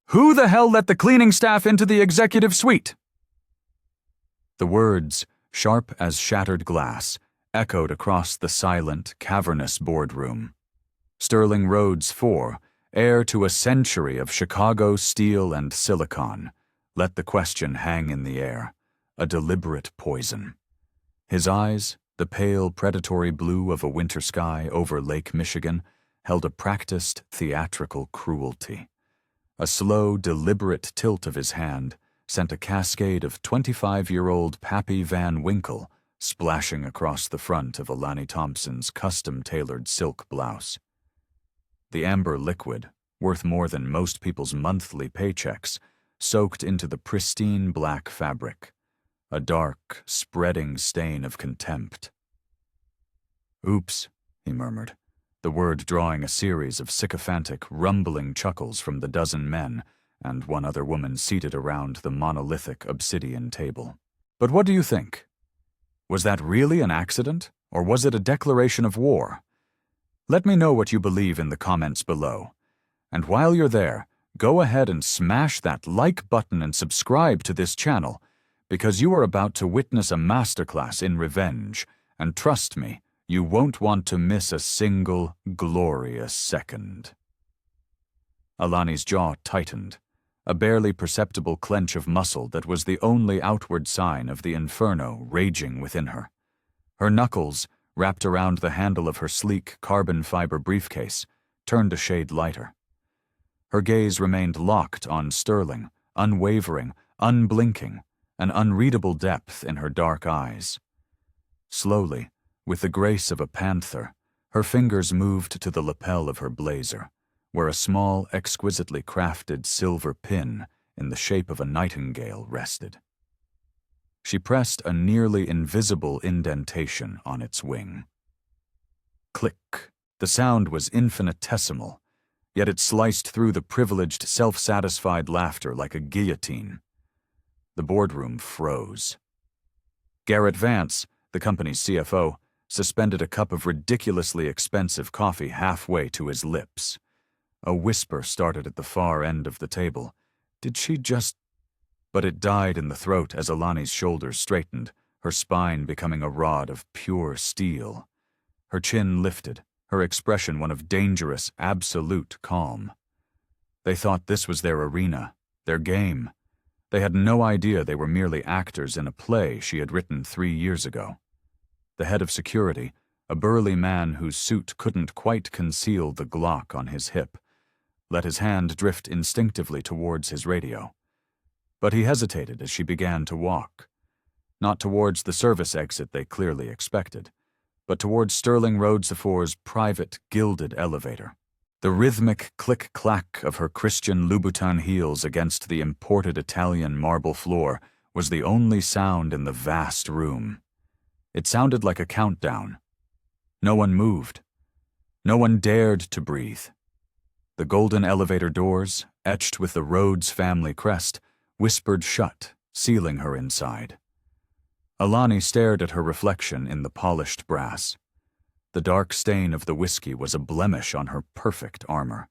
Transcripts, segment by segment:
"Who the hell let the cleaning staff into the executive suite?" The words, sharp as shattered glass, echoed across the silent, cavernous boardroom. Sterling Rhodes IV, heir to a century of Chicago steel and silicon, let the question hang in the air, a deliberate poison. His eyes, the pale predatory blue of a winter sky over Lake Michigan, held a practiced theatrical cruelty. A slow, deliberate tilt of his hand sent a cascade of 25-year-old Pappy Van Winkle splashing across the front of Alani Thompson's custom-tailored silk blouse. The amber liquid, worth more than most people's monthly paychecks, soaked into the pristine black fabric, a dark, spreading stain of contempt. "Oops," he murmured, the word drawing a series of sycophantic, rumbling chuckles from the dozen men and one other woman seated around the monolithic obsidian table. "But what do you think? Was that really an accident, or was it a declaration of war? Let me know what you believe in the comments below. And while you're there, go ahead and smash that like button and subscribe to this channel, because you are about to witness a masterclass in revenge, and trust me, you won't want to miss a single glorious second." Alani's jaw tightened, a barely perceptible clench of muscle that was the only outward sign of the inferno raging within her. Her knuckles, wrapped around the handle of her sleek carbon fiber briefcase, turned a shade lighter. Her gaze remained locked on Sterling, unwavering, unblinking, an unreadable depth in her dark eyes. Slowly, with the grace of a panther, her fingers moved to the lapel of her blazer, where a small, exquisitely crafted silver pin in the shape of a nightingale rested. She pressed a nearly invisible indentation on its wing. Click. The sound was infinitesimal, yet it sliced through the privileged, self-satisfied laughter like a guillotine. The boardroom froze. Garrett Vance, the company's CFO, suspended a cup of ridiculously expensive coffee halfway to his lips. A whisper started at the far end of the table. Did she just... But it died in the throat as Alani's shoulders straightened, her spine becoming a rod of pure steel. Her chin lifted, her expression one of dangerous, absolute calm. They thought this was their arena, their game. They had no idea they were merely actors in a play she had written 3 years ago. The head of security, a burly man whose suit couldn't quite conceal the Glock on his hip, let his hand drift instinctively towards his radio. But he hesitated as she began to walk. Not towards the service exit they clearly expected, but towards Sterling Rhodes IV's private, gilded elevator. The rhythmic click-clack of her Christian Louboutin heels against the imported Italian marble floor was the only sound in the vast room. It sounded like a countdown. No one moved. No one dared to breathe. The golden elevator doors, etched with the Rhodes family crest, whispered shut, sealing her inside. Alani stared at her reflection in the polished brass. The dark stain of the whiskey was a blemish on her perfect armor.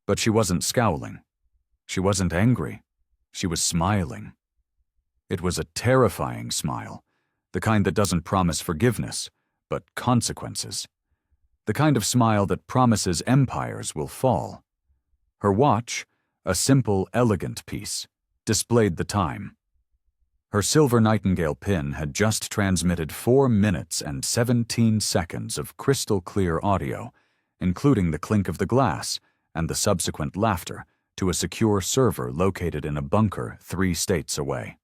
But she wasn't scowling. She wasn't angry. She was smiling. It was a terrifying smile, the kind that doesn't promise forgiveness, but consequences. The kind of smile that promises empires will fall. Her watch, a simple, elegant piece, displayed the time. Her silver nightingale pin had just transmitted 4 minutes and 17 seconds of crystal-clear audio, including the clink of the glass and the subsequent laughter, to a secure server located in a bunker 3 states away.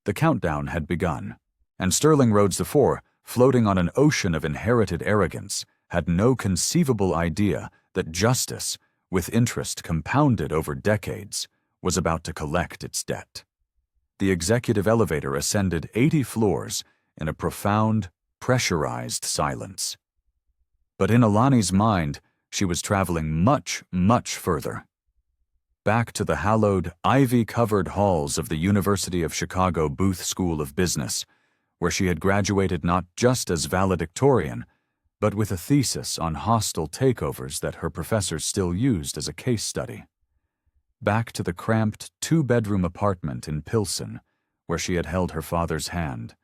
The countdown had begun, and Sterling Rhodes IV, floating on an ocean of inherited arrogance, had no conceivable idea that justice, with interest compounded over decades, was about to collect its debt. The executive elevator ascended 80 floors in a profound, pressurized silence. But in Alani's mind, she was traveling much, much further. Back to the hallowed, ivy-covered halls of the University of Chicago Booth School of Business, where she had graduated not just as valedictorian, but with a thesis on hostile takeovers that her professors still used as a case study. back to the cramped two-bedroom apartment in Pilsen, where she had held her father's hand,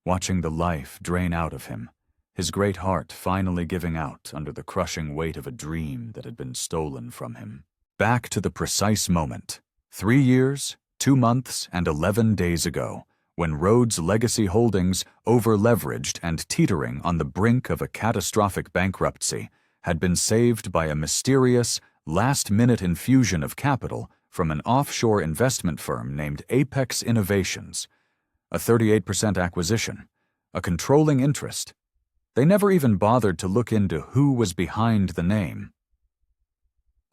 watching the life drain out of him, his great heart finally giving out under the crushing weight of a dream that had been stolen from him. Back to the precise moment, 3 years, 2 months, and 11 days ago, when Rhodes Legacy Holdings, over-leveraged and teetering on the brink of a catastrophic bankruptcy, had been saved by a mysterious, last-minute infusion of capital from an offshore investment firm named Apex Innovations, a 38% acquisition, a controlling interest. They never even bothered to look into who was behind the name.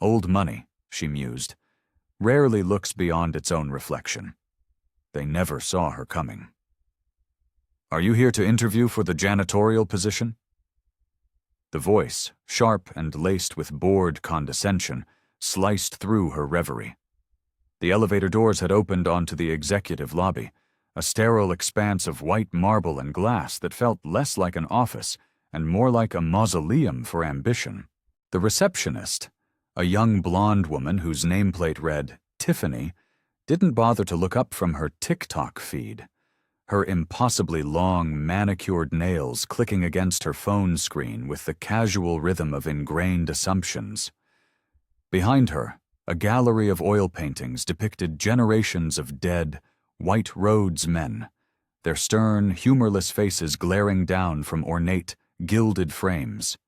Old money, she mused, rarely looks beyond its own reflection. They never saw her coming. "Are you here to interview for the janitorial position?" The voice, sharp and laced with bored condescension, sliced through her reverie. The elevator doors had opened onto the executive lobby, a sterile expanse of white marble and glass that felt less like an office and more like a mausoleum for ambition. The receptionist, a young blonde woman whose nameplate read Tiffany, didn't bother to look up from her TikTok feed, her impossibly long, manicured nails clicking against her phone screen with the casual rhythm of ingrained assumptions. Behind her, a gallery of oil paintings depicted generations of dead, white Rhodes men, their stern, humorless faces glaring down from ornate, gilded frames.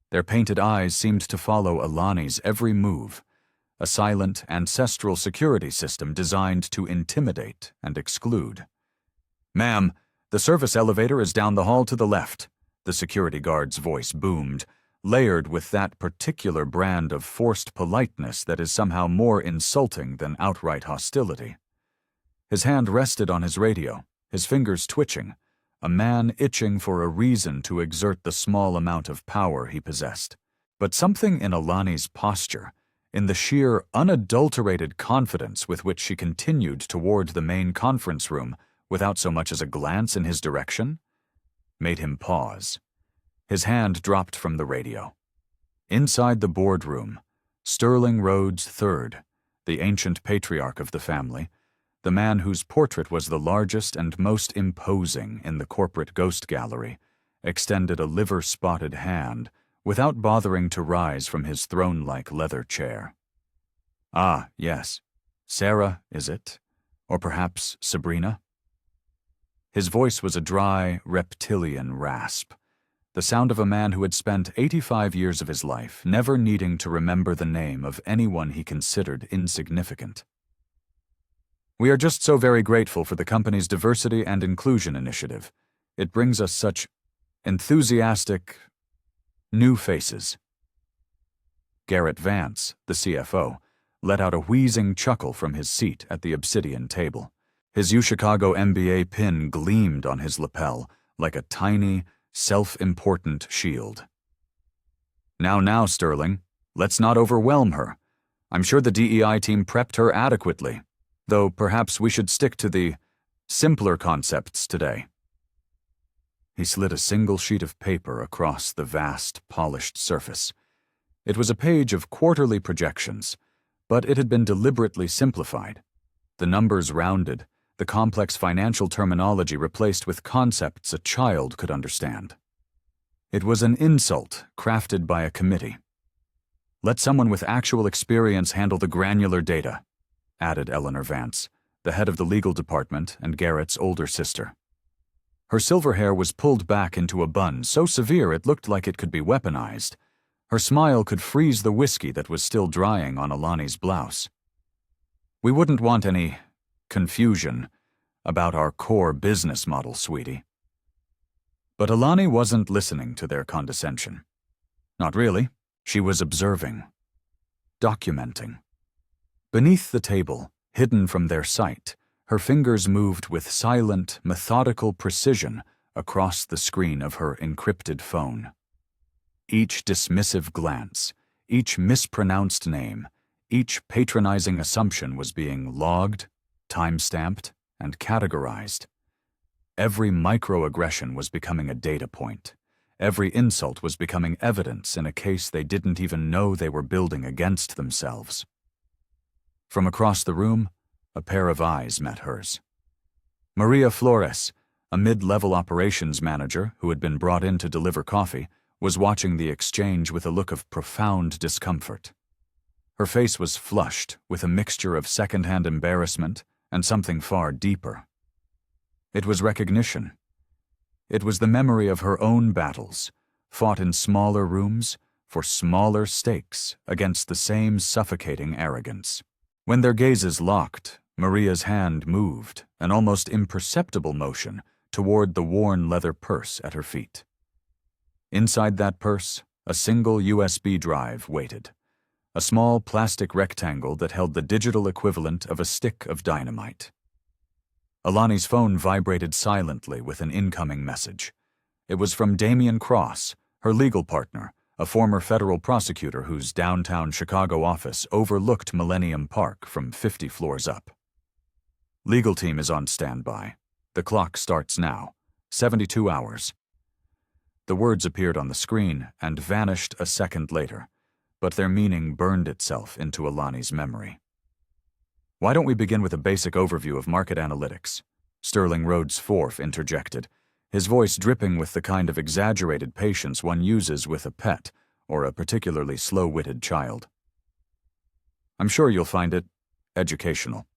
Their painted eyes seemed to follow Alani's every move, a silent, ancestral security system designed to intimidate and exclude. "Ma'am, the service elevator is down the hall to the left," the security guard's voice boomed, layered with that particular brand of forced politeness that is somehow more insulting than outright hostility. His hand rested on his radio, his fingers twitching, a man itching for a reason to exert the small amount of power he possessed. But something in Alani's posture, in the sheer, unadulterated confidence with which she continued toward the main conference room without so much as a glance in his direction, made him pause. His hand dropped from the radio. Inside the boardroom, Sterling Rhodes III, the ancient patriarch of the family, the man whose portrait was the largest and most imposing in the corporate ghost gallery, extended a liver-spotted hand without bothering to rise from his throne-like leather chair. "Ah, yes. Sarah, is it? Or perhaps Sabrina?" His voice was a dry, reptilian rasp, the sound of a man who had spent 85 years of his life never needing to remember the name of anyone he considered insignificant. "We are just so very grateful for the company's diversity and inclusion initiative. It brings us such enthusiastic new faces." Garrett Vance, the CFO, let out a wheezing chuckle from his seat at the obsidian table. His UChicago MBA pin gleamed on his lapel like a tiny, self-important shield. Now, Sterling, let's not overwhelm her. I'm sure the DEI team prepped her adequately, though perhaps we should stick to the simpler concepts today. He slid a single sheet of paper across the vast, polished surface. It was a page of quarterly projections, but it had been deliberately simplified. The numbers rounded, the complex financial terminology replaced with concepts a child could understand. It was an insult crafted by a committee. "Let someone with actual experience handle the granular data," added Eleanor Vance, the head of the legal department and Garrett's older sister. Her silver hair was pulled back into a bun so severe it looked like it could be weaponized. Her smile could freeze the whiskey that was still drying on Alani's blouse. "We wouldn't want any confusion about our core business model, sweetie." But Alani wasn't listening to their condescension. Not really. She was observing, documenting. Beneath the table, hidden from their sight, her fingers moved with silent, methodical precision across the screen of her encrypted phone. Each dismissive glance, each mispronounced name, each patronizing assumption was being logged, time-stamped, and categorized. Every microaggression was becoming a data point. Every insult was becoming evidence in a case they didn't even know they were building against themselves. From across the room, a pair of eyes met hers. Maria Flores, a mid-level operations manager who had been brought in to deliver coffee, was watching the exchange with a look of profound discomfort. Her face was flushed with a mixture of second-hand embarrassment and something far deeper. It was recognition. It was the memory of her own battles, fought in smaller rooms for smaller stakes against the same suffocating arrogance. When their gazes locked, Maria's hand moved, an almost imperceptible motion, toward the worn leather purse at her feet. Inside that purse, a single USB drive waited, a small plastic rectangle that held the digital equivalent of a stick of dynamite. Alani's phone vibrated silently with an incoming message. It was from Damian Cross, her legal partner, a former federal prosecutor whose downtown Chicago office overlooked Millennium Park from 50 floors up. Legal team is on standby. The clock starts now. 72 hours. The words appeared on the screen and vanished a second later, but their meaning burned itself into Alani's memory. Why don't we begin with a basic overview of market analytics? Sterling Rhodes IV interjected, his voice dripping with the kind of exaggerated patience one uses with a pet or a particularly slow-witted child. I'm sure you'll find it educational.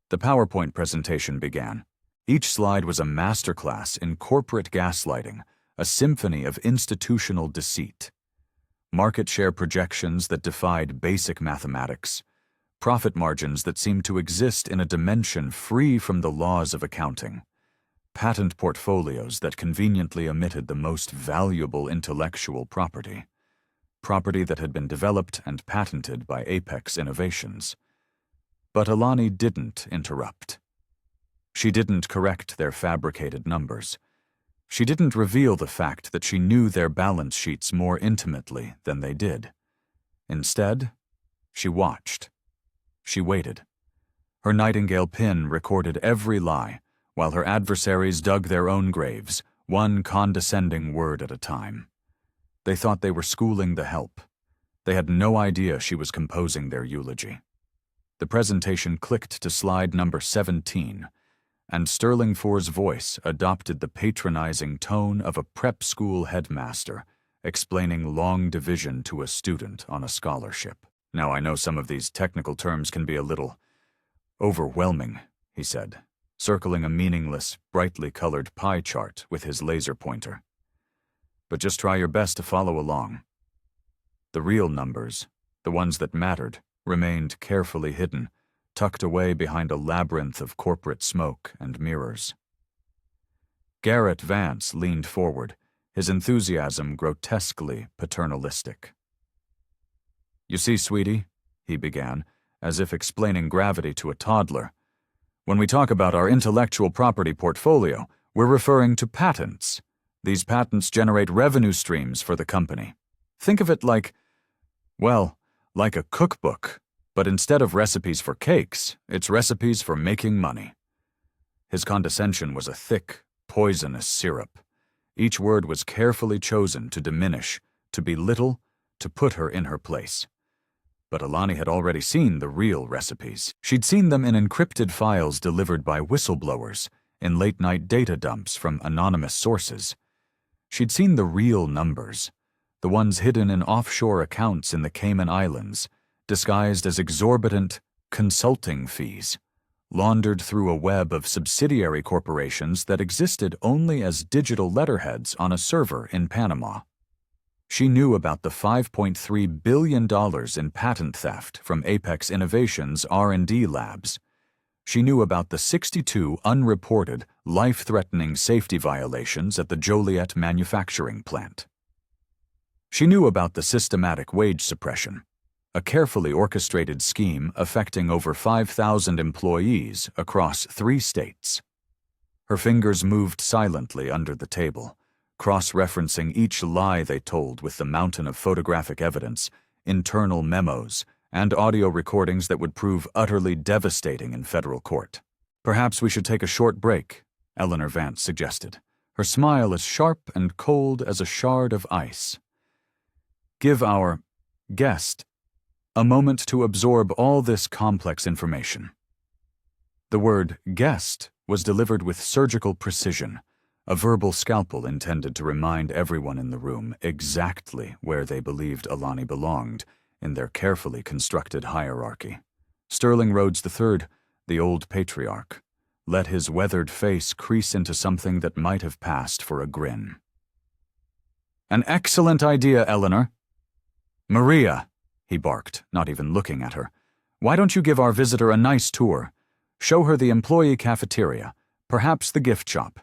The PowerPoint presentation began. Each slide was a masterclass in corporate gaslighting, a symphony of institutional deceit. Market share projections that defied basic mathematics, profit margins that seemed to exist in a dimension free from the laws of accounting, patent portfolios that conveniently omitted the most valuable intellectual property that had been developed and patented by Apex Innovations. But Alani didn't interrupt. She didn't correct their fabricated numbers. She didn't reveal the fact that she knew their balance sheets more intimately than they did. Instead, she watched. She waited. Her nightingale pin recorded every lie, while her adversaries dug their own graves, one condescending word at a time. They thought they were schooling the help. They had no idea she was composing their eulogy. The presentation clicked to slide number 17, and Sterling Ford's voice adopted the patronizing tone of a prep school headmaster explaining long division to a student on a scholarship. Now, I know some of these technical terms can be a little overwhelming, he said, circling a meaningless, brightly colored pie chart with his laser pointer. But just try your best to follow along. The real numbers, the ones that mattered, remained carefully hidden, tucked away behind a labyrinth of corporate smoke and mirrors. Garrett Vance leaned forward, his enthusiasm grotesquely paternalistic. You see, sweetie, he began, as if explaining gravity to a toddler, when we talk about our intellectual property portfolio, we're referring to patents. These patents generate revenue streams for the company. Think of it like a cookbook, but instead of recipes for cakes, it's recipes for making money. His condescension was a thick, poisonous syrup. Each word was carefully chosen to diminish, to belittle, to put her in her place. But Alani had already seen the real recipes. She'd seen them in encrypted files delivered by whistleblowers, in late-night data dumps from anonymous sources. She'd seen the real numbers, the ones hidden in offshore accounts in the Cayman Islands, disguised as exorbitant consulting fees, laundered through a web of subsidiary corporations that existed only as digital letterheads on a server in Panama. She knew about the $5.3 billion in patent theft from Apex Innovations' R&D labs. She knew about the 62 unreported, life-threatening safety violations at the Joliet manufacturing plant. She knew about the systematic wage suppression, a carefully orchestrated scheme affecting over 5,000 employees across 3 states. Her fingers moved silently under the table, cross-referencing each lie they told with the mountain of photographic evidence, internal memos, and audio recordings that would prove utterly devastating in federal court. Perhaps we should take a short break, Eleanor Vance suggested, her smile as sharp and cold as a shard of ice. Give our guest A moment to absorb all this complex information. The word guest was delivered with surgical precision, a verbal scalpel intended to remind everyone in the room exactly where they believed Alani belonged in their carefully constructed hierarchy. Sterling Rhodes III, the old patriarch, let his weathered face crease into something that might have passed for a grin. "An excellent idea, Eleanor." "Maria," he barked, not even looking at her, "why don't you give our visitor a nice tour? Show her the employee cafeteria, perhaps the gift shop.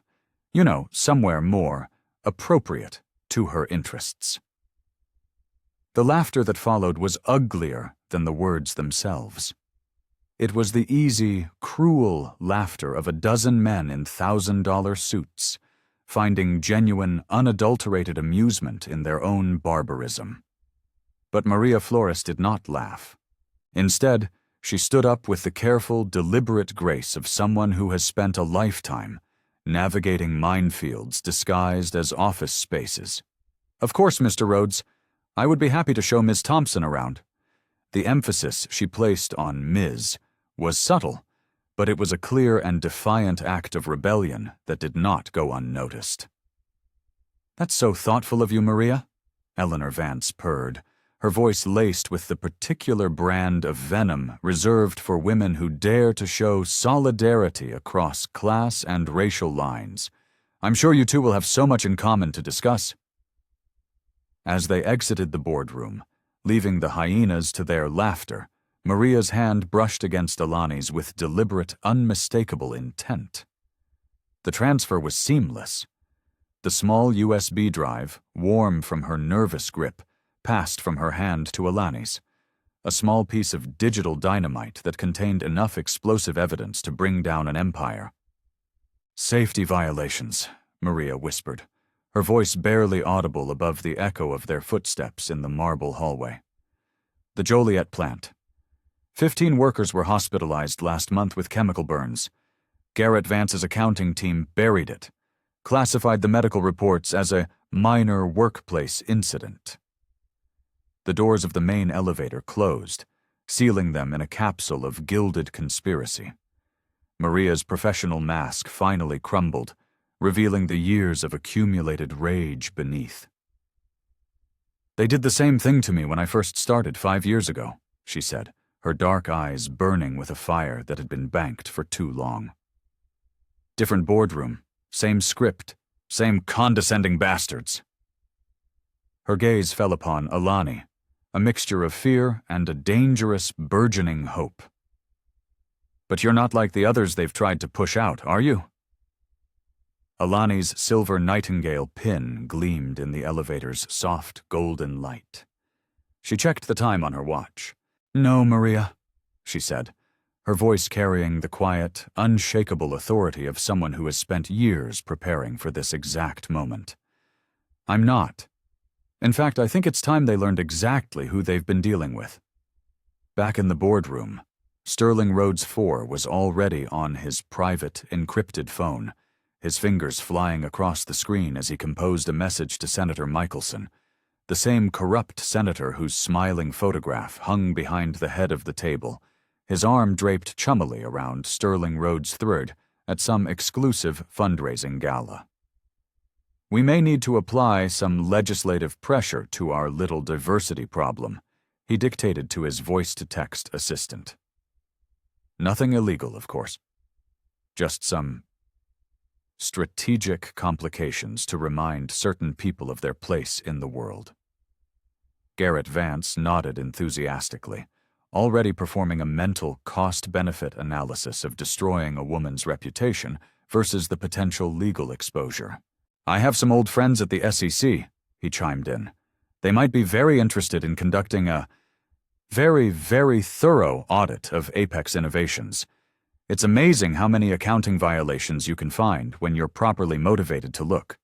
You know, somewhere more appropriate to her interests." The laughter that followed was uglier than the words themselves. It was the easy, cruel laughter of a dozen men in $1,000 suits, finding genuine, unadulterated amusement in their own barbarism. But Maria Flores did not laugh. Instead, she stood up with the careful, deliberate grace of someone who has spent a lifetime navigating minefields disguised as office spaces. "Of course, Mr. Rhodes. I would be happy to show Ms. Thompson around." The emphasis she placed on Ms. was subtle, but it was a clear and defiant act of rebellion that did not go unnoticed. "That's so thoughtful of you, Maria," Eleanor Vance purred, her voice laced with the particular brand of venom reserved for women who dare to show solidarity across class and racial lines. "I'm sure you two will have so much in common to discuss." As they exited the boardroom, leaving the hyenas to their laughter, Maria's hand brushed against Alani's with deliberate, unmistakable intent. The transfer was seamless. The small USB drive, warm from her nervous grip, passed from her hand to Alani's, a small piece of digital dynamite that contained enough explosive evidence to bring down an empire. "Safety violations," Maria whispered, her voice barely audible above the echo of their footsteps in the marble hallway. "The Joliet plant. 15 workers were hospitalized last month with chemical burns. Garrett Vance's accounting team buried it, classified the medical reports as a minor workplace incident." The doors of the main elevator closed, sealing them in a capsule of gilded conspiracy. Maria's professional mask finally crumbled, revealing the years of accumulated rage beneath. "They did the same thing to me when I first started 5 years ago," she said, her dark eyes burning with a fire that had been banked for too long. "Different boardroom, same script, same condescending bastards." Her gaze fell upon Alani, a mixture of fear and a dangerous, burgeoning hope. "But you're not like the others they've tried to push out, are you?" Alani's silver nightingale pin gleamed in the elevator's soft, golden light. She checked the time on her watch. "No, Maria," she said, her voice carrying the quiet, unshakable authority of someone who has spent years preparing for this exact moment. "I'm not. In fact, I think it's time they learned exactly who they've been dealing with." Back in the boardroom, Sterling Rhodes IV was already on his private, encrypted phone, his fingers flying across the screen as he composed a message to Senator Michelson, the same corrupt senator whose smiling photograph hung behind the head of the table, his arm draped chummily around Sterling Rhodes III at some exclusive fundraising gala. "We may need to apply some legislative pressure to our little diversity problem," he dictated to his voice-to-text assistant. Nothing illegal, of course. Just some strategic complications to remind certain people of their place in the world. Garrett Vance nodded enthusiastically, already performing a mental cost-benefit analysis of destroying a woman's reputation versus the potential legal exposure. "I have some old friends at the SEC," he chimed in. "They might be very interested in conducting a very, very thorough audit of Apex Innovations. It's amazing how many accounting violations you can find when you're properly motivated to look."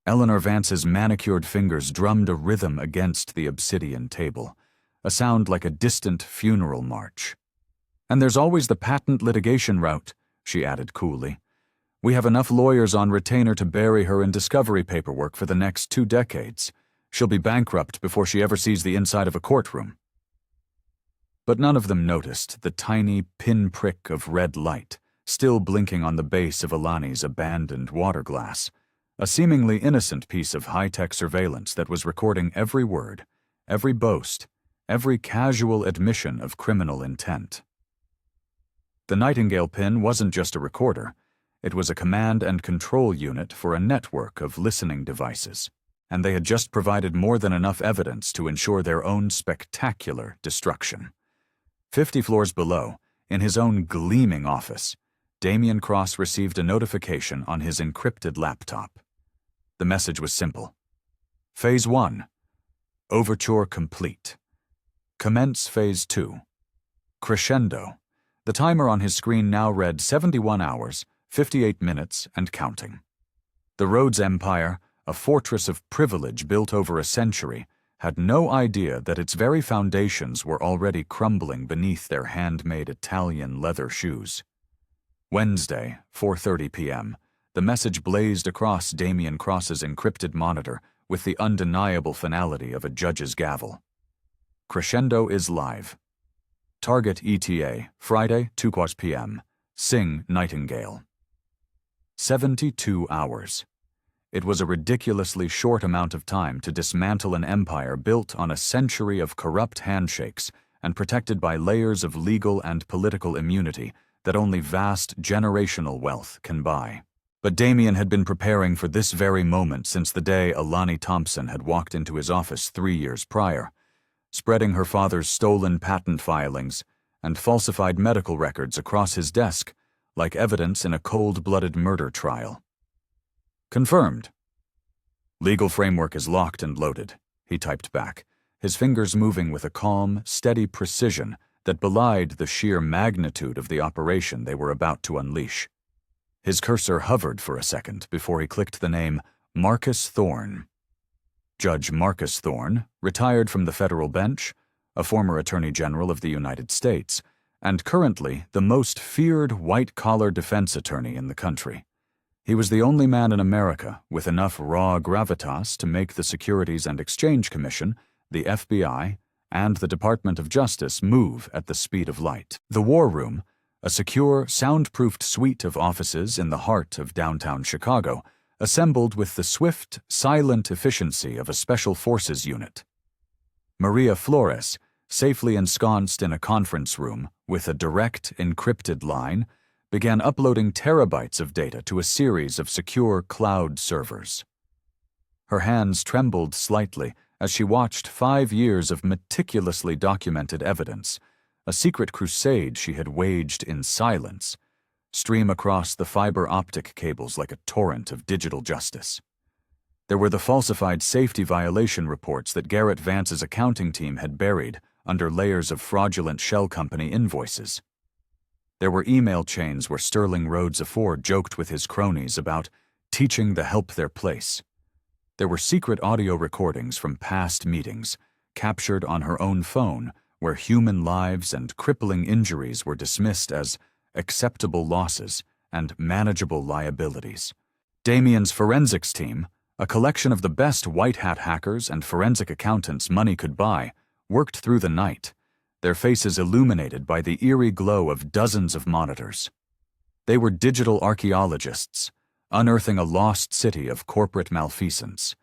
Eleanor Vance's manicured fingers drummed a rhythm against the obsidian table, a sound like a distant funeral march. "And there's always the patent litigation route," she added coolly. "We have enough lawyers on retainer to bury her in discovery paperwork for the next 2 decades. She'll be bankrupt before she ever sees the inside of a courtroom." But none of them noticed the tiny pinprick of red light still blinking on the base of Alani's abandoned water glass, a seemingly innocent piece of high-tech surveillance that was recording every word, every boast, every casual admission of criminal intent. The Nightingale pin wasn't just a recorder, it was a command and control unit for a network of listening devices, and they had just provided more than enough evidence to ensure their own spectacular destruction. 50 floors below, in his own gleaming office, Damian Cross received a notification on his encrypted laptop. The message was simple. Phase 1. Overture complete. Commence Phase 2. Crescendo. The timer on his screen now read 71 hours, 58 minutes, and counting. The Rhodes Empire, a fortress of privilege built over a century, had no idea that its very foundations were already crumbling beneath their handmade Italian leather shoes. Wednesday, 4:30 p.m., the message blazed across Damian Cross's encrypted monitor with the undeniable finality of a judge's gavel. Crescendo is live. Target ETA, Friday, 2 p.m. Sing Nightingale. 72 hours. It was a ridiculously short amount of time to dismantle an empire built on a century of corrupt handshakes and protected by layers of legal and political immunity that only vast generational wealth can buy. But Damian had been preparing for this very moment since the day Alani Thompson had walked into his office 3 years prior, spreading her father's stolen patent filings and falsified medical records across his desk like evidence in a cold-blooded murder trial. Confirmed. Legal framework is locked and loaded, he typed back, his fingers moving with a calm, steady precision that belied the sheer magnitude of the operation they were about to unleash. His cursor hovered for a second before he clicked the name Marcus Thorne. Judge Marcus Thorne, retired from the federal bench, a former Attorney General of the United States, and currently the most feared white-collar defense attorney in the country. He was the only man in America with enough raw gravitas to make the Securities and Exchange Commission, the FBI, and the Department of Justice move at the speed of light. The War Room, a secure, soundproofed suite of offices in the heart of downtown Chicago, assembled with the swift, silent efficiency of a special forces unit. Maria Flores, safely ensconced in a conference room with a direct, encrypted line, began uploading terabytes of data to a series of secure cloud servers. Her hands trembled slightly as she watched 5 years of meticulously documented evidence, a secret crusade she had waged in silence, stream across the fiber optic cables like a torrent of digital justice. There were the falsified safety violation reports that Garrett Vance's accounting team had buried under layers of fraudulent shell company invoices. There were email chains where Sterling Rhodes IV joked with his cronies about teaching the help their place. There were secret audio recordings from past meetings, captured on her own phone, where human lives and crippling injuries were dismissed as acceptable losses and manageable liabilities. Damian's forensics team, a collection of the best white-hat hackers and forensic accountants money could buy, worked through the night, their faces illuminated by the eerie glow of dozens of monitors. They were digital archaeologists, unearthing a lost city of corporate malfeasance.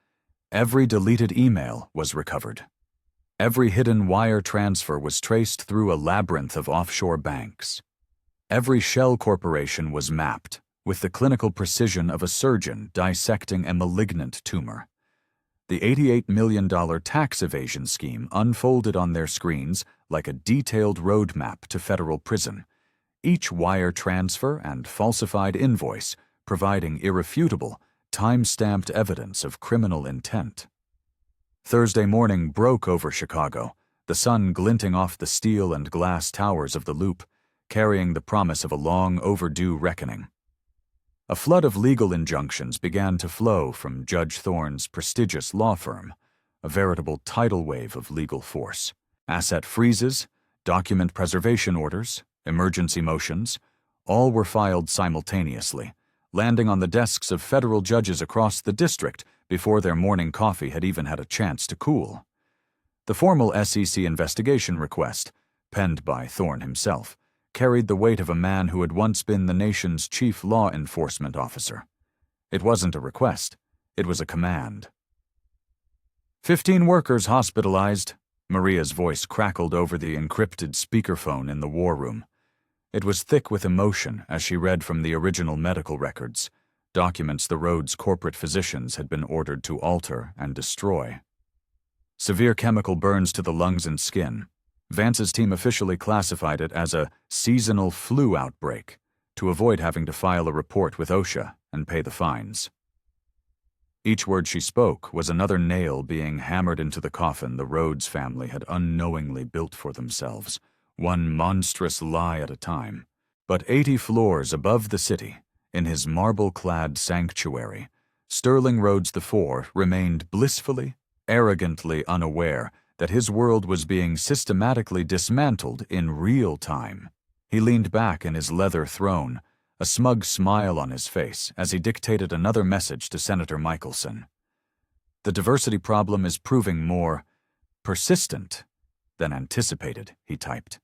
Every deleted email was recovered. Every hidden wire transfer was traced through a labyrinth of offshore banks. Every shell corporation was mapped, with the clinical precision of a surgeon dissecting a malignant tumor. The $88 million tax evasion scheme unfolded on their screens like a detailed roadmap to federal prison, each wire transfer and falsified invoice providing irrefutable, time-stamped evidence of criminal intent. Thursday morning broke over Chicago, the sun glinting off the steel and glass towers of the Loop, carrying the promise of a long overdue reckoning. A flood of legal injunctions began to flow from Judge Thorne's prestigious law firm, a veritable tidal wave of legal force. Asset freezes, document preservation orders, emergency motions, all were filed simultaneously, landing on the desks of federal judges across the district before their morning coffee had even had a chance to cool. The formal SEC investigation request, penned by Thorne himself, carried the weight of a man who had once been the nation's chief law enforcement officer. It wasn't a request, it was a command. 15 workers hospitalized. Maria's voice crackled over the encrypted speakerphone in the war room. It was thick with emotion as she read from the original medical records, documents the road's corporate physicians had been ordered to alter and destroy. Severe chemical burns to the lungs and skin. Vance's team officially classified it as a seasonal flu outbreak to avoid having to file a report with OSHA and pay the fines. Each word she spoke was another nail being hammered into the coffin the Rhodes family had unknowingly built for themselves, one monstrous lie at a time. But 80 floors above the city, in his marble-clad sanctuary, Sterling Rhodes IV remained blissfully, arrogantly unaware that his world was being systematically dismantled in real time. He leaned back in his leather throne, a smug smile on his face as he dictated another message to Senator Michelson. The diversity problem is proving more persistent than anticipated, he typed.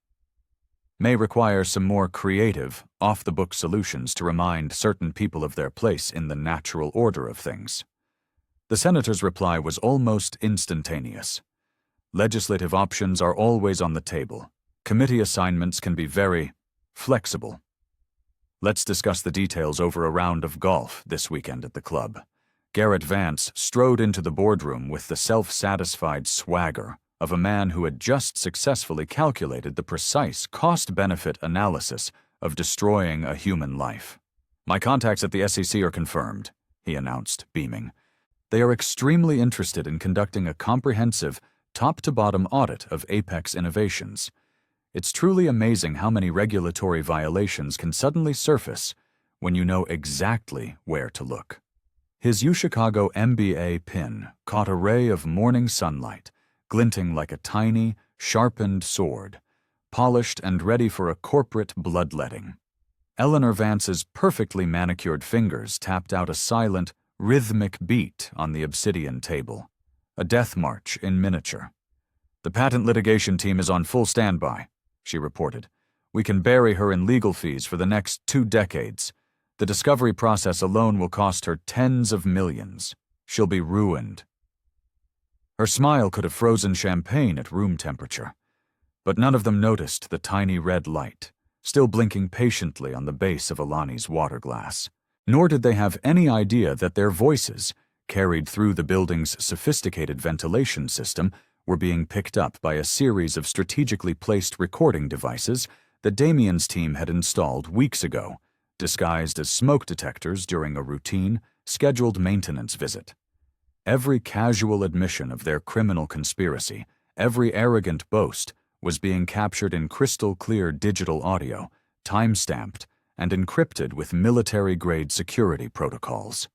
May require some more creative, off-the-book solutions to remind certain people of their place in the natural order of things. The senator's reply was almost instantaneous. Legislative options are always on the table. Committee assignments can be very flexible. Let's discuss the details over a round of golf this weekend at the club. Garrett Vance strode into the boardroom with the self-satisfied swagger of a man who had just successfully calculated the precise cost-benefit analysis of destroying a human life. My contacts at the SEC are confirmed, he announced, beaming. They are extremely interested in conducting a comprehensive, top-to-bottom audit of Apex Innovations. It's truly amazing how many regulatory violations can suddenly surface when you know exactly where to look. His UChicago MBA pin caught a ray of morning sunlight, glinting like a tiny, sharpened sword, polished and ready for a corporate bloodletting. Eleanor Vance's perfectly manicured fingers tapped out a silent, rhythmic beat on the obsidian table, a death march in miniature. The patent litigation team is on full standby, she reported. We can bury her in legal fees for the next 2 decades. The discovery process alone will cost her tens of millions. She'll be ruined. Her smile could have frozen champagne at room temperature, but none of them noticed the tiny red light, still blinking patiently on the base of Alani's water glass. Nor did they have any idea that their voices, carried through the building's sophisticated ventilation system, were being picked up by a series of strategically placed recording devices that Damien's team had installed weeks ago, disguised as smoke detectors during a routine, scheduled maintenance visit. Every casual admission of their criminal conspiracy, every arrogant boast, was being captured in crystal-clear digital audio, time-stamped, and encrypted with military-grade security protocols.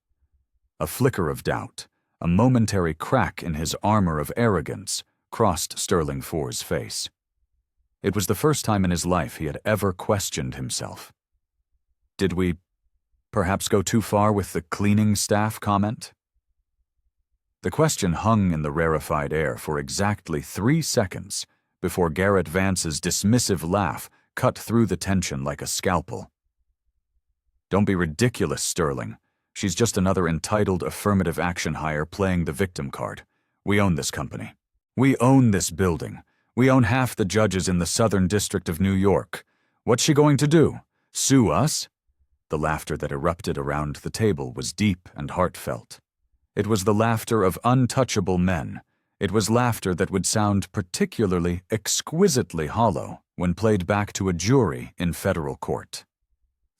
A flicker of doubt, a momentary crack in his armor of arrogance, crossed Sterling IV's face. It was the first time in his life he had ever questioned himself. Did we perhaps go too far with the cleaning staff comment? The question hung in the rarefied air for exactly 3 seconds before Garrett Vance's dismissive laugh cut through the tension like a scalpel. Don't be ridiculous, Sterling. She's just another entitled affirmative action hire playing the victim card. We own this company. We own this building. We own half the judges in the Southern District of New York. What's she going to do? Sue us? The laughter that erupted around the table was deep and heartfelt. It was the laughter of untouchable men. It was laughter that would sound particularly exquisitely hollow when played back to a jury in federal court.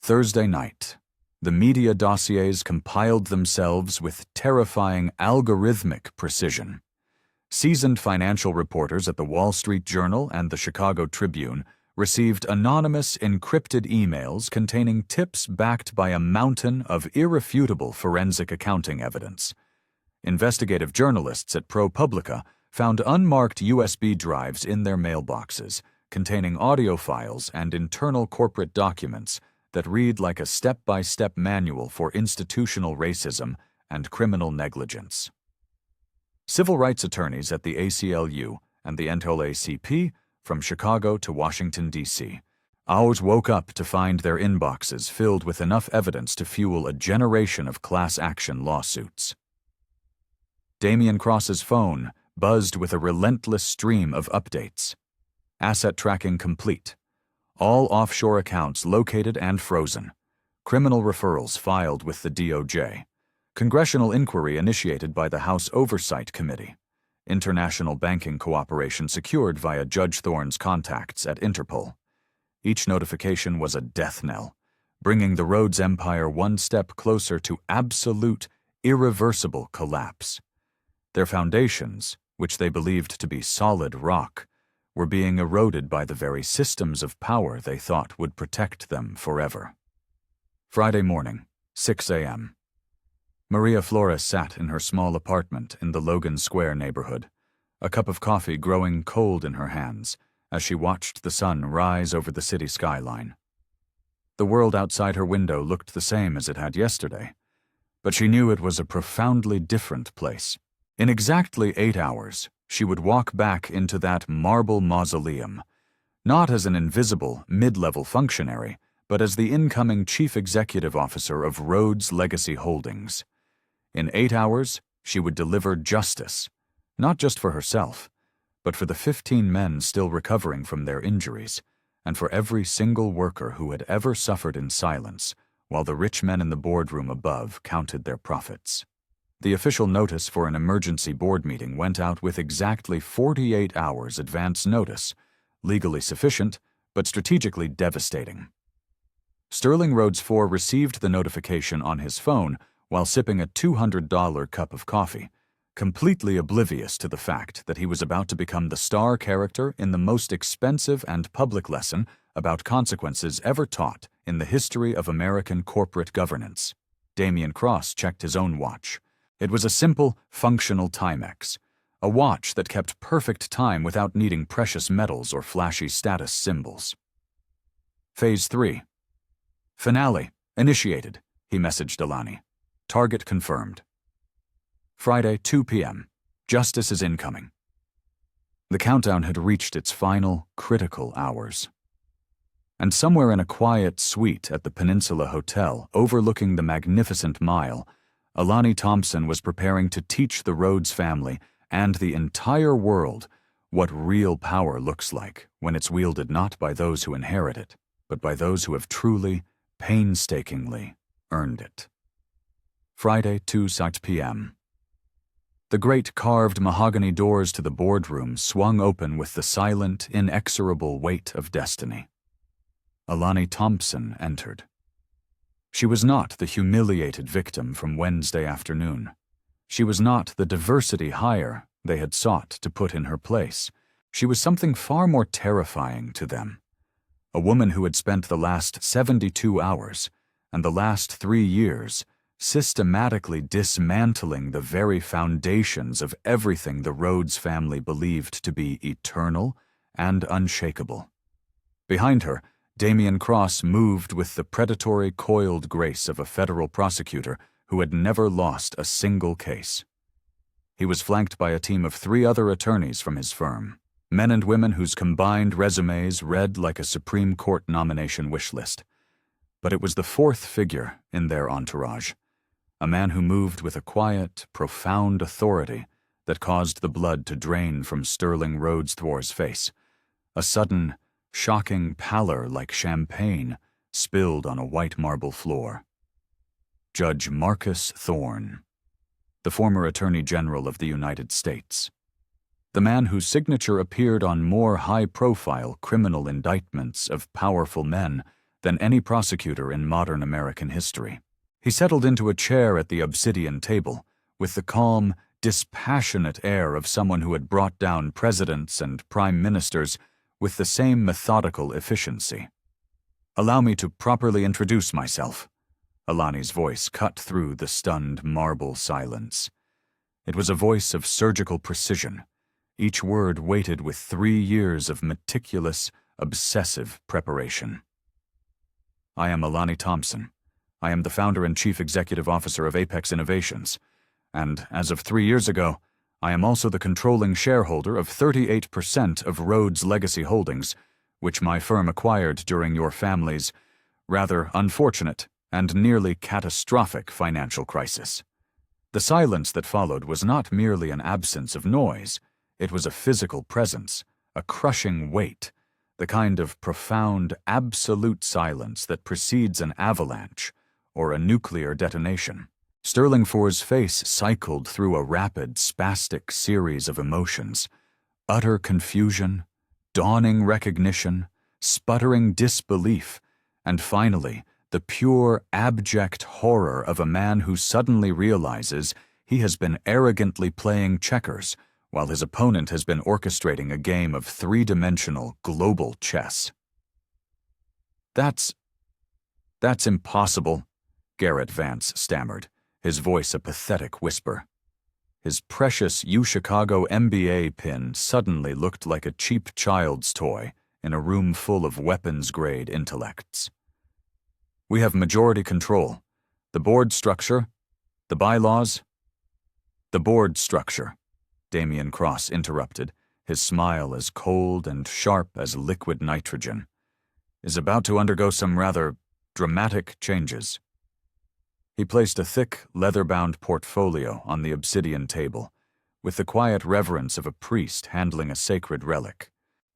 Thursday night, the media dossiers compiled themselves with terrifying algorithmic precision. Seasoned financial reporters at the Wall Street Journal and the Chicago Tribune received anonymous encrypted emails containing tips backed by a mountain of irrefutable forensic accounting evidence. Investigative journalists at ProPublica found unmarked USB drives in their mailboxes containing audio files and internal corporate documents that read like a step-by-step manual for institutional racism and criminal negligence. Civil rights attorneys at the ACLU and the NAACP from Chicago to Washington, D.C. Ours woke up to find their inboxes filled with enough evidence to fuel a generation of class action lawsuits. Damian Cross's phone buzzed with a relentless stream of updates. Asset tracking complete. All offshore accounts located and frozen. Criminal referrals filed with the DOJ. Congressional inquiry initiated by the House Oversight Committee. International banking cooperation secured via Judge Thorne's contacts at Interpol. Each notification was a death knell, bringing the Rhodes Empire one step closer to absolute, irreversible collapse. Their foundations, which they believed to be solid rock, were being eroded by the very systems of power they thought would protect them forever. Friday morning, 6 a.m. Maria Flores sat in her small apartment in the Logan Square neighborhood, a cup of coffee growing cold in her hands as she watched the sun rise over the city skyline. The world outside her window looked the same as it had yesterday, but she knew it was a profoundly different place. In exactly 8 hours, she would walk back into that marble mausoleum, not as an invisible, mid-level functionary, but as the incoming chief executive officer of Rhodes Legacy Holdings. In 8 hours, she would deliver justice, not just for herself, but for the 15 men still recovering from their injuries, and for every single worker who had ever suffered in silence, while the rich men in the boardroom above counted their profits. The official notice for an emergency board meeting went out with exactly 48 hours advance notice, legally sufficient, but strategically devastating. Sterling Rhodes IV received the notification on his phone while sipping a $200 cup of coffee, completely oblivious to the fact that he was about to become the star character in the most expensive and public lesson about consequences ever taught in the history of American corporate governance. Damian Cross checked his own watch. It was a simple, functional Timex, a watch that kept perfect time without needing precious metals or flashy status symbols. Phase 3. Finale initiated, he messaged Alani. Target confirmed. Friday, 2 p.m. Justice is incoming. The countdown had reached its final, critical hours. And somewhere in a quiet suite at the Peninsula Hotel, overlooking the magnificent Mile, Alani Thompson was preparing to teach the Rhodes family and the entire world what real power looks like when it's wielded not by those who inherit it, but by those who have truly, painstakingly earned it. Friday, 2:00 p.m. The great carved mahogany doors to the boardroom swung open with the silent, inexorable weight of destiny. Alani Thompson entered. She was not the humiliated victim from Wednesday afternoon. She was not the diversity hire they had sought to put in her place. She was something far more terrifying to them. A woman who had spent the last 72 hours and the last 3 years systematically dismantling the very foundations of everything the Rhodes family believed to be eternal and unshakable. Behind her, Damian Cross moved with the predatory, coiled grace of a federal prosecutor who had never lost a single case. He was flanked by a team of 3 other attorneys from his firm, men and women whose combined resumes read like a Supreme Court nomination wish list. But it was the 4th figure in their entourage, a man who moved with a quiet, profound authority that caused the blood to drain from Sterling Rhodes IV's face. A sudden, shocking pallor like champagne spilled on a white marble floor. Judge Marcus Thorne, the former Attorney General of the United States. The man whose signature appeared on more high-profile criminal indictments of powerful men than any prosecutor in modern American history. He settled into a chair at the obsidian table with the calm, dispassionate air of someone who had brought down presidents and prime ministers with the same methodical efficiency. "Allow me to properly introduce myself." Alani's voice cut through the stunned marble silence. It was a voice of surgical precision, each word weighted with 3 years of meticulous, obsessive preparation. "I am Alani Thompson. I am the founder and chief executive officer of Apex Innovations, and as of 3 years ago, I am also the controlling shareholder of 38% of Rhodes Legacy Holdings, which my firm acquired during your family's rather unfortunate and nearly catastrophic financial crisis. The silence that followed was not merely an absence of noise, it was a physical presence, a crushing weight, the kind of profound, absolute silence that precedes an avalanche or a nuclear detonation. Sterling Ford's face cycled through a rapid, spastic series of emotions: utter confusion, dawning recognition, sputtering disbelief, and finally, the pure, abject horror of a man who suddenly realizes he has been arrogantly playing checkers while his opponent has been orchestrating a game of three-dimensional global chess. That's impossible, Garrett Vance stammered, his voice a pathetic whisper. His precious UChicago MBA pin suddenly looked like a cheap child's toy in a room full of weapons-grade intellects. We have majority control. The board structure, the bylaws. The board structure, Damian Cross interrupted, his smile as cold and sharp as liquid nitrogen, is about to undergo some rather dramatic changes. He placed a thick, leather-bound portfolio on the obsidian table, with the quiet reverence of a priest handling a sacred relic.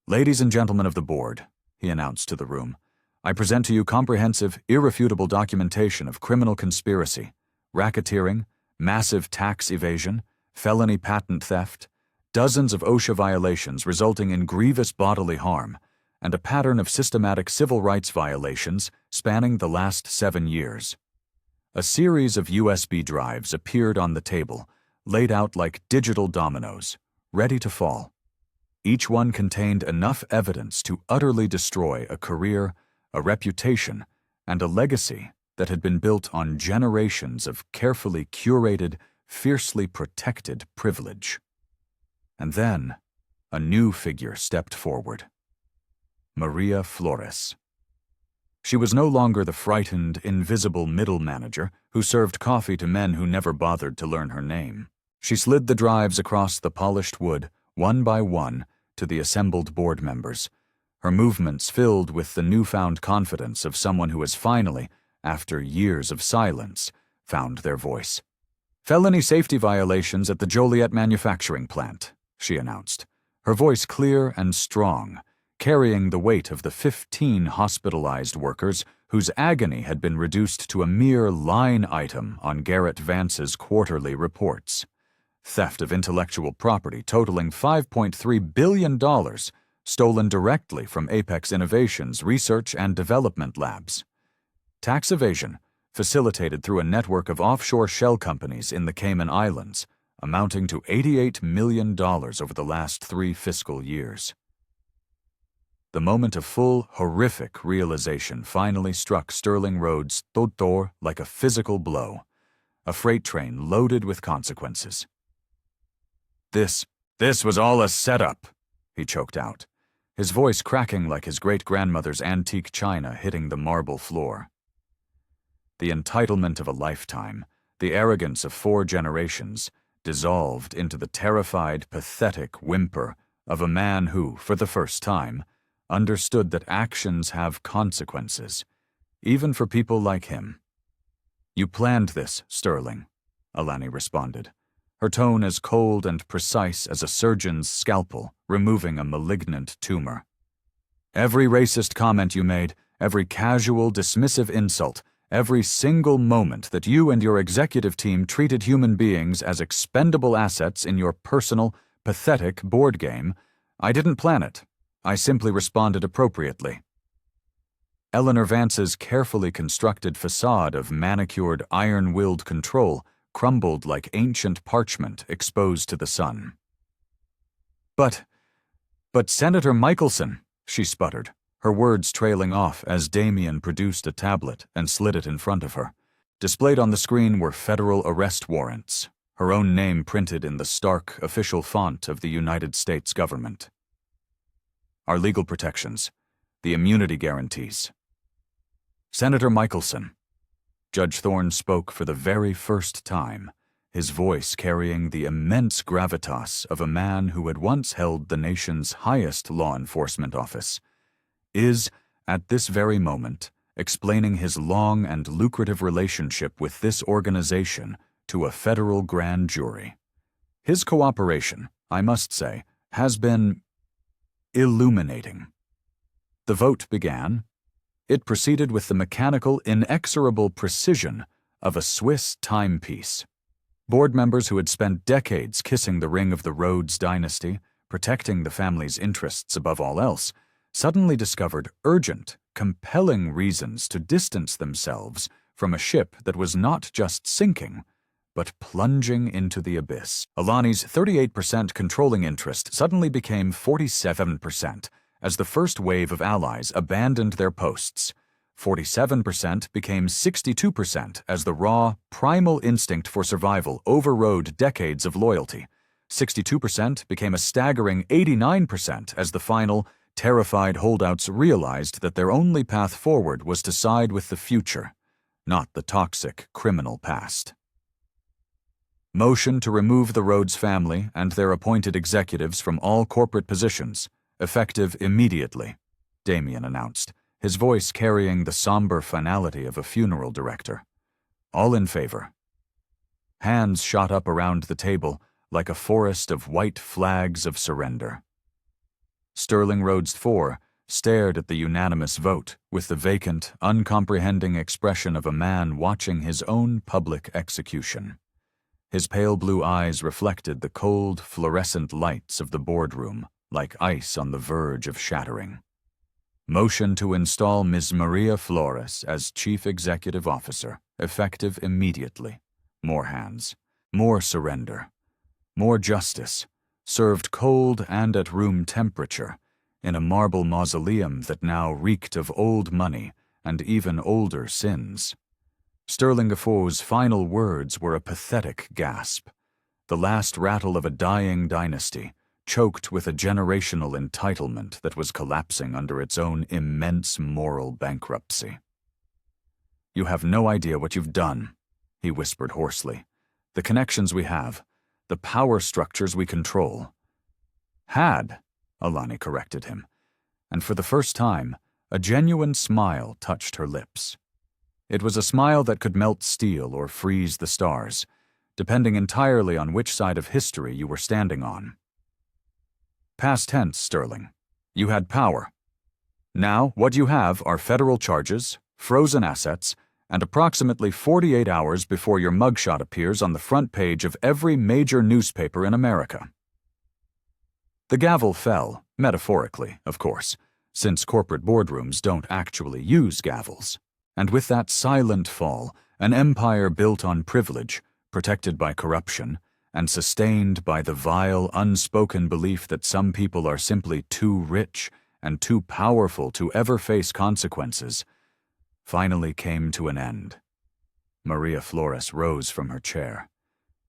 Ladies and gentlemen of the board, he announced to the room, I present to you comprehensive, irrefutable documentation of criminal conspiracy, racketeering, massive tax evasion, felony patent theft, dozens of OSHA violations resulting in grievous bodily harm, and a pattern of systematic civil rights violations spanning the last 7 years. A series of USB drives appeared on the table, laid out like digital dominoes, ready to fall. Each one contained enough evidence to utterly destroy a career, a reputation, and a legacy that had been built on generations of carefully curated, fiercely protected privilege. And then, a new figure stepped forward. Maria Flores. She was no longer the frightened, invisible middle manager who served coffee to men who never bothered to learn her name. She slid the drives across the polished wood, one by one, to the assembled board members, her movements filled with the newfound confidence of someone who has finally, after years of silence, found their voice. Felony safety violations at the Joliet manufacturing plant, she announced, her voice clear and strong, carrying the weight of the 15 hospitalized workers whose agony had been reduced to a mere line item on Garrett Vance's quarterly reports. Theft of intellectual property totaling $5.3 billion, stolen directly from Apex Innovations' research and development labs. Tax evasion, facilitated through a network of offshore shell companies in the Cayman Islands, amounting to $88 million over the last 3 fiscal years. The moment of full, horrific realization finally struck Sterling Rhodes' Totor like a physical blow, a freight train loaded with consequences. This was all a setup, he choked out, his voice cracking like his great-grandmother's antique china hitting the marble floor. The entitlement of a lifetime, the arrogance of 4 generations, dissolved into the terrified, pathetic whimper of a man who, for the first time, understood that actions have consequences, even for people like him. You planned this, Sterling, Alani responded, her tone as cold and precise as a surgeon's scalpel removing a malignant tumor. Every racist comment you made, every casual, dismissive insult, every single moment that you and your executive team treated human beings as expendable assets in your personal, pathetic board game, I didn't plan it. I simply responded appropriately. Eleanor Vance's carefully constructed facade of manicured, iron-willed control crumbled like ancient parchment exposed to the sun. But Senator Michelson, she sputtered, her words trailing off as Damian produced a tablet and slid it in front of her. Displayed on the screen were federal arrest warrants, her own name printed in the stark official font of the United States government. Our legal protections, the immunity guarantees. Senator Michelson. Judge Thorne spoke for the very first time, his voice carrying the immense gravitas of a man who had once held the nation's highest law enforcement office, is, at this very moment, explaining his long and lucrative relationship with this organization to a federal grand jury. His cooperation, I must say, has been illuminating. The vote began. It proceeded with the mechanical, inexorable precision of a Swiss timepiece. Board members who had spent decades kissing the ring of the Rhodes dynasty, protecting the family's interests above all else, suddenly discovered urgent, compelling reasons to distance themselves from a ship that was not just sinking, but plunging into the abyss. Alani's 38% controlling interest suddenly became 47% as the first wave of allies abandoned their posts. 47% became 62% as the raw, primal instinct for survival overrode decades of loyalty. 62% became a staggering 89% as the final, terrified holdouts realized that their only path forward was to side with the future, not the toxic, criminal past. Motion to remove the Rhodes family and their appointed executives from all corporate positions, effective immediately, Damien announced, his voice carrying the somber finality of a funeral director. All in favor. Hands shot up around the table like a forest of white flags of surrender. Sterling Rhodes IV stared at the unanimous vote with the vacant, uncomprehending expression of a man watching his own public execution. His pale blue eyes reflected the cold, fluorescent lights of the boardroom like ice on the verge of shattering. Motion to install Ms. Maria Flores as Chief Executive Officer, effective immediately. More hands. More surrender. More justice, served cold and at room temperature, in a marble mausoleum that now reeked of old money and even older sins. Sterling Defoe's final words were a pathetic gasp, the last rattle of a dying dynasty, choked with a generational entitlement that was collapsing under its own immense moral bankruptcy. "You have no idea what you've done," he whispered hoarsely. "The connections we have, the power structures we control." "Had," Alani corrected him, and for the first time, a genuine smile touched her lips. It was a smile that could melt steel or freeze the stars, depending entirely on which side of history you were standing on. "Past tense, Sterling. You had power. Now, what you have are federal charges, frozen assets, and approximately 48 hours before your mugshot appears on the front page of every major newspaper in America." The gavel fell, metaphorically, of course, since corporate boardrooms don't actually use gavels. And with that silent fall, an empire built on privilege, protected by corruption, and sustained by the vile, unspoken belief that some people are simply too rich and too powerful to ever face consequences, finally came to an end. Maria Flores rose from her chair.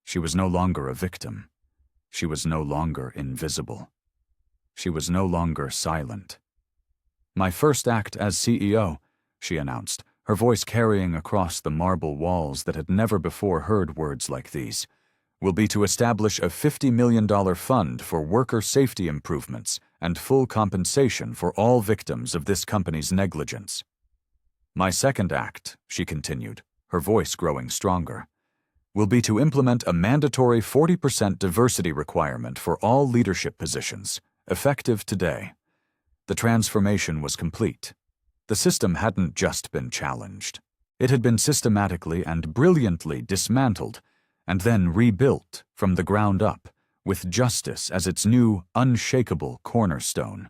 She was no longer a victim. She was no longer invisible. She was no longer silent. "My first act as CEO," she announced, her voice carrying across the marble walls that had never before heard words like these, "will be to establish a $50 million fund for worker safety improvements and full compensation for all victims of this company's negligence. My second act," she continued, her voice growing stronger, "will be to implement a mandatory 40% diversity requirement for all leadership positions, effective today." The transformation was complete. The system hadn't just been challenged. It had been systematically and brilliantly dismantled, and then rebuilt from the ground up, with justice as its new, unshakable cornerstone.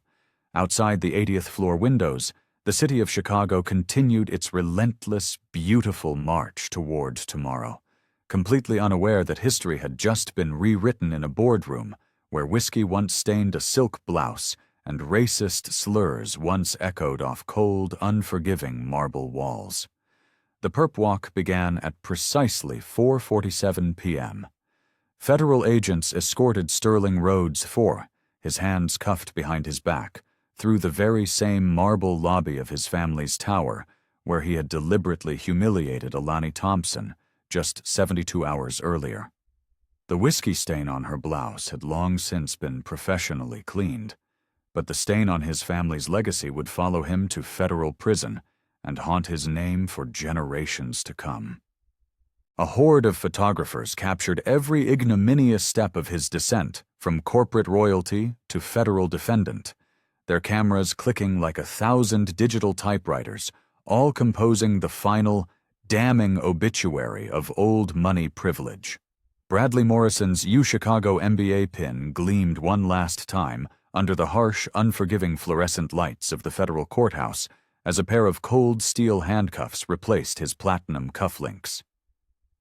Outside the 80th floor windows, the city of Chicago continued its relentless, beautiful march toward tomorrow, completely unaware that history had just been rewritten in a boardroom where whiskey once stained a silk blouse and racist slurs once echoed off cold, unforgiving marble walls. The perp walk began at precisely 4:47 p.m. Federal agents escorted Sterling Rhodes IV, his hands cuffed behind his back, through the very same marble lobby of his family's tower, where he had deliberately humiliated Alani Thompson just 72 hours earlier. The whiskey stain on her blouse had long since been professionally cleaned, but the stain on his family's legacy would follow him to federal prison and haunt his name for generations to come. A horde of photographers captured every ignominious step of his descent, from corporate royalty to federal defendant, their cameras clicking like 1,000 digital typewriters, all composing the final, damning obituary of old money privilege. Bradley Morrison's UChicago MBA pin gleamed one last time under the harsh, unforgiving fluorescent lights of the federal courthouse as a pair of cold steel handcuffs replaced his platinum cufflinks.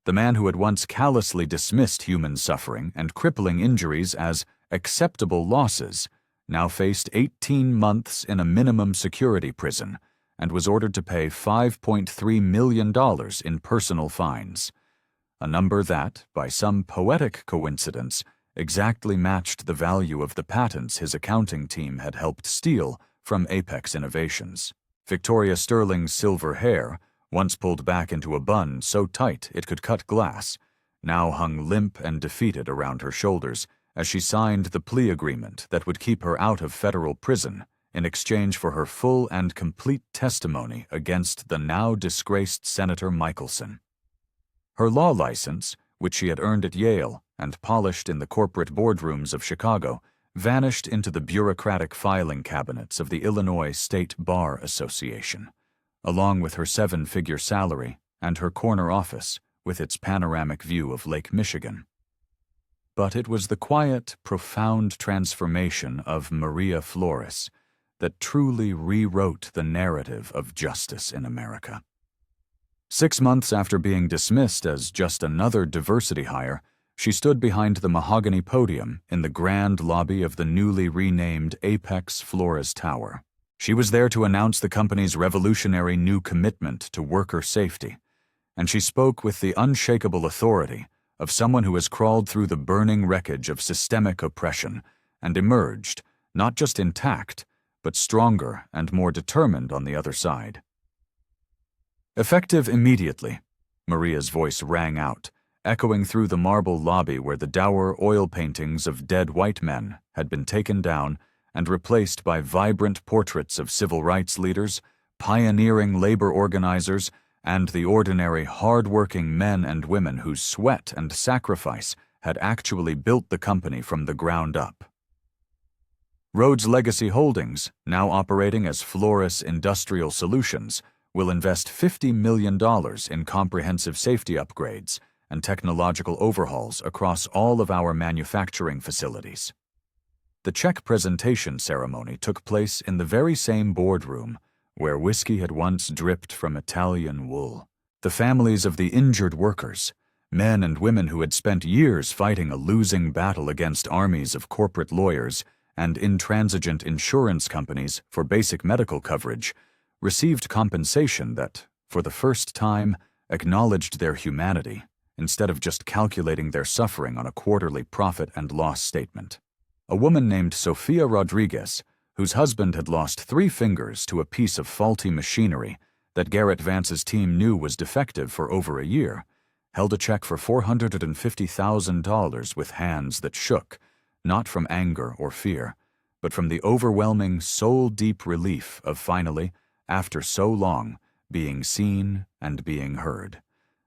The man who had once callously dismissed human suffering and crippling injuries as acceptable losses now faced 18 months in a minimum security prison and was ordered to pay $5.3 million in personal fines, a number that, by some poetic coincidence, exactly matched the value of the patents his accounting team had helped steal from Apex Innovations. Victoria Sterling's silver hair, once pulled back into a bun so tight it could cut glass, now hung limp and defeated around her shoulders as she signed the plea agreement that would keep her out of federal prison in exchange for her full and complete testimony against the now disgraced Senator Michelson. Her law license, which she had earned at Yale and polished in the corporate boardrooms of Chicago, vanished into the bureaucratic filing cabinets of the Illinois State Bar Association, along with her 7-figure salary and her corner office with its panoramic view of Lake Michigan. But it was the quiet, profound transformation of Maria Flores that truly rewrote the narrative of justice in America. 6 months after being dismissed as just another diversity hire, she stood behind the mahogany podium in the grand lobby of the newly renamed Apex Flores Tower. She was there to announce the company's revolutionary new commitment to worker safety, and she spoke with the unshakable authority of someone who has crawled through the burning wreckage of systemic oppression and emerged, not just intact, but stronger and more determined on the other side. Effective immediately, Maria's voice rang out, echoing through the marble lobby where the dour oil paintings of dead white men had been taken down and replaced by vibrant portraits of civil rights leaders, pioneering labor organizers, and the ordinary, hard-working men and women whose sweat and sacrifice had actually built the company from the ground up. Rhodes Legacy Holdings, now operating as Flores Industrial Solutions, will invest $50 million in comprehensive safety upgrades and technological overhauls across all of our manufacturing facilities. The check presentation ceremony took place in the very same boardroom where whiskey had once dripped from Italian wool. The families of the injured workers, men and women who had spent years fighting a losing battle against armies of corporate lawyers and intransigent insurance companies for basic medical coverage, received compensation that, for the first time, acknowledged their humanity instead of just calculating their suffering on a quarterly profit and loss statement. A woman named Sofia Rodriguez, whose husband had lost 3 fingers to a piece of faulty machinery that Garrett Vance's team knew was defective for over a year, held a check for $450,000 with hands that shook, not from anger or fear, but from the overwhelming, soul-deep relief of finally, after so long, being seen and being heard.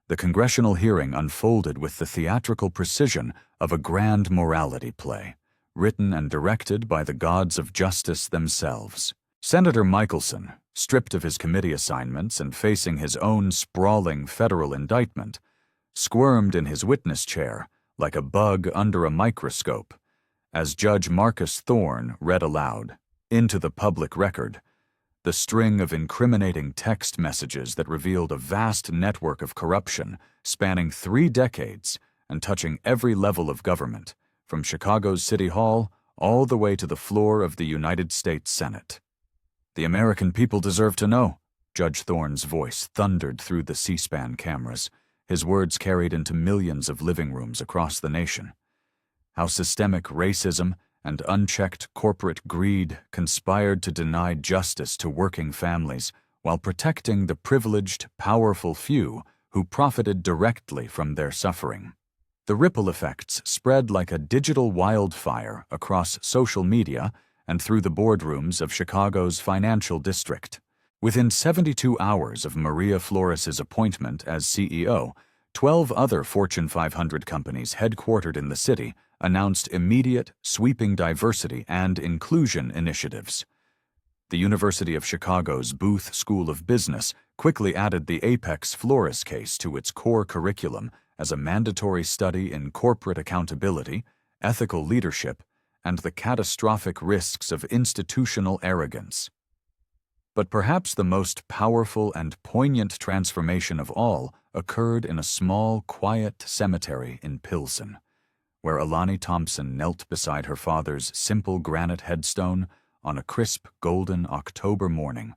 The congressional hearing unfolded with the theatrical precision of a grand morality play, written and directed by the gods of justice themselves. Senator Michelson, stripped of his committee assignments and facing his own sprawling federal indictment, squirmed in his witness chair like a bug under a microscope as Judge Marcus Thorne read aloud, into the public record, the string of incriminating text messages that revealed a vast network of corruption spanning 3 decades and touching every level of government, from Chicago's City Hall all the way to the floor of the United States Senate. The American people deserve to know, Judge Thorne's voice thundered through the C-SPAN cameras, his words carried into millions of living rooms across the nation. How systemic racism and unchecked corporate greed conspired to deny justice to working families while protecting the privileged, powerful few who profited directly from their suffering. The ripple effects spread like a digital wildfire across social media and through the boardrooms of Chicago's financial district. Within 72 hours of Maria Flores's appointment as CEO, 12 other Fortune 500 companies headquartered in the city announced immediate, sweeping diversity and inclusion initiatives. The University of Chicago's Booth School of Business quickly added the Apex Flores case to its core curriculum as a mandatory study in corporate accountability, ethical leadership, and the catastrophic risks of institutional arrogance. But perhaps the most powerful and poignant transformation of all occurred in a small, quiet cemetery in Pilsen, where Alani Thompson knelt beside her father's simple granite headstone on a crisp, golden October morning,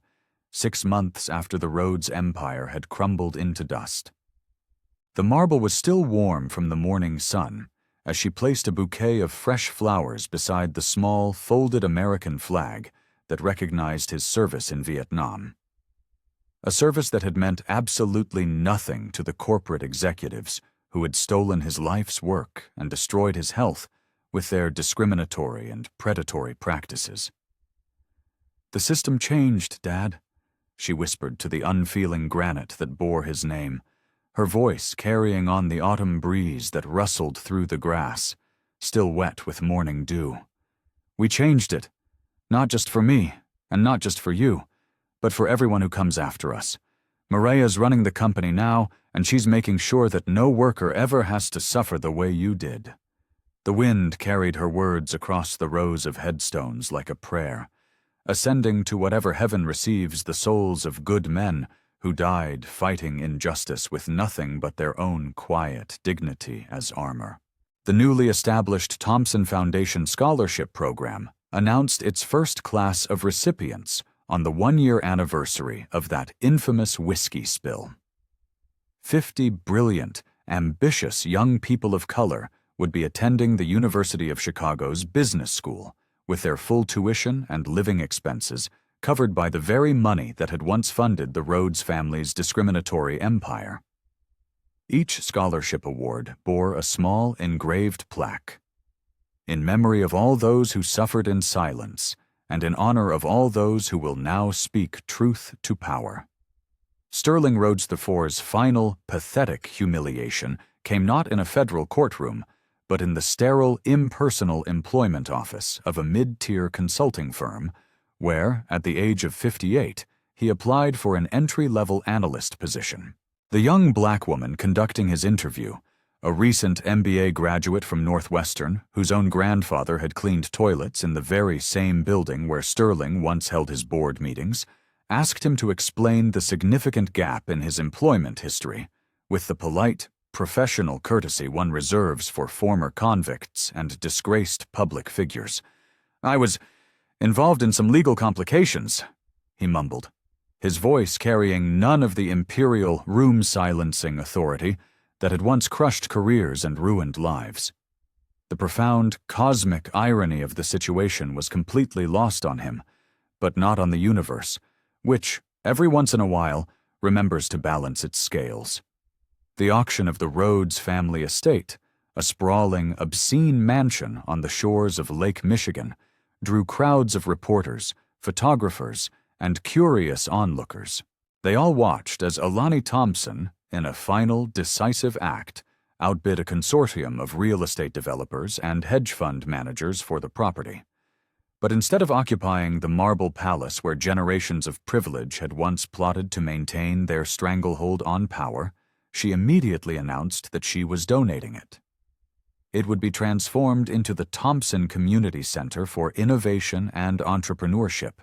6 months after the Rhodes Empire had crumbled into dust. The marble was still warm from the morning sun as she placed a bouquet of fresh flowers beside the small, folded American flag that recognized his service in Vietnam. A service that had meant absolutely nothing to the corporate executives who had stolen his life's work and destroyed his health with their discriminatory and predatory practices. "The system changed, Dad," she whispered to the unfeeling granite that bore his name, her voice carrying on the autumn breeze that rustled through the grass, still wet with morning dew. "We changed it, not just for me, and not just for you, but for everyone who comes after us. Maria's running the company now, and she's making sure that no worker ever has to suffer the way you did." The wind carried her words across the rows of headstones like a prayer, ascending to whatever heaven receives the souls of good men who died fighting injustice with nothing but their own quiet dignity as armor. The newly established Thompson Foundation Scholarship Program announced its first class of recipients on the 1-year anniversary of that infamous whiskey spill. 50 brilliant, ambitious young people of color would be attending the University of Chicago's Business School, with their full tuition and living expenses covered by the very money that had once funded the Rhodes family's discriminatory empire. Each scholarship award bore a small engraved plaque. "In memory of all those who suffered in silence, and in honor of all those who will now speak truth to power." Sterling Rhodes IV's final, pathetic humiliation came not in a federal courtroom, but in the sterile, impersonal employment office of a mid-tier consulting firm, where, at the age of 58, he applied for an entry-level analyst position. The young black woman conducting his interview, a recent MBA graduate from Northwestern whose own grandfather had cleaned toilets in the very same building where Sterling once held his board meetings, asked him to explain the significant gap in his employment history, with the polite, professional courtesy one reserves for former convicts and disgraced public figures. "I was involved in some legal complications," he mumbled, his voice carrying none of the imperial, room-silencing authority that had once crushed careers and ruined lives. The profound, cosmic irony of the situation was completely lost on him, but not on the universe, which, every once in a while, remembers to balance its scales. The auction of the Rhodes family estate, a sprawling, obscene mansion on the shores of Lake Michigan, drew crowds of reporters, photographers, and curious onlookers. They all watched as Alani Thompson, in a final, decisive act, outbid a consortium of real estate developers and hedge fund managers for the property. But instead of occupying the marble palace where generations of privilege had once plotted to maintain their stranglehold on power, she immediately announced that she was donating it. It would be transformed into the Thompson Community Center for Innovation and Entrepreneurship,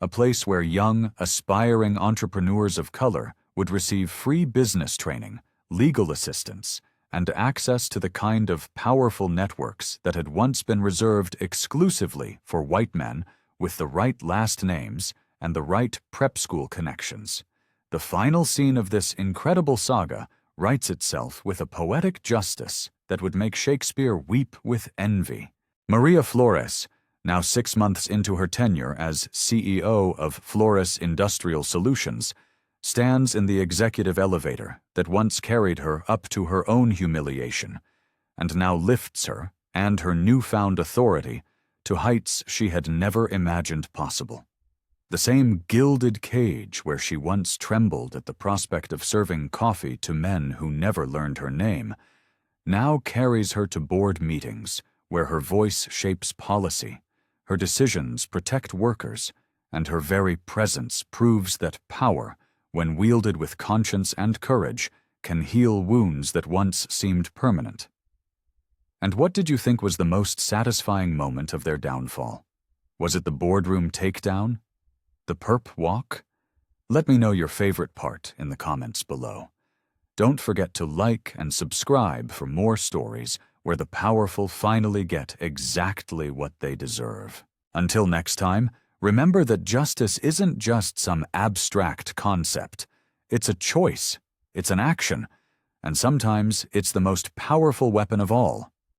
a place where young, aspiring entrepreneurs of color would receive free business training, legal assistance, and access to the kind of powerful networks that had once been reserved exclusively for white men with the right last names and the right prep school connections. The final scene of this incredible saga writes itself with a poetic justice that would make Shakespeare weep with envy. Maria Flores, now 6 months into her tenure as CEO of Flores Industrial Solutions, stands in the executive elevator that once carried her up to her own humiliation and now lifts her and her newfound authority to heights she had never imagined possible. The same gilded cage where she once trembled at the prospect of serving coffee to men who never learned her name now carries her to board meetings where her voice shapes policy, her decisions protect workers, and her very presence proves that power, when wielded with conscience and courage, can heal wounds that once seemed permanent. And what did you think was the most satisfying moment of their downfall? Was it the boardroom takedown? The perp walk? Let me know your favorite part in the comments below. Don't forget to like and subscribe for more stories where the powerful finally get exactly what they deserve. Until next time, remember that justice isn't just some abstract concept. It's a choice, it's an action, and sometimes it's the most powerful weapon of all.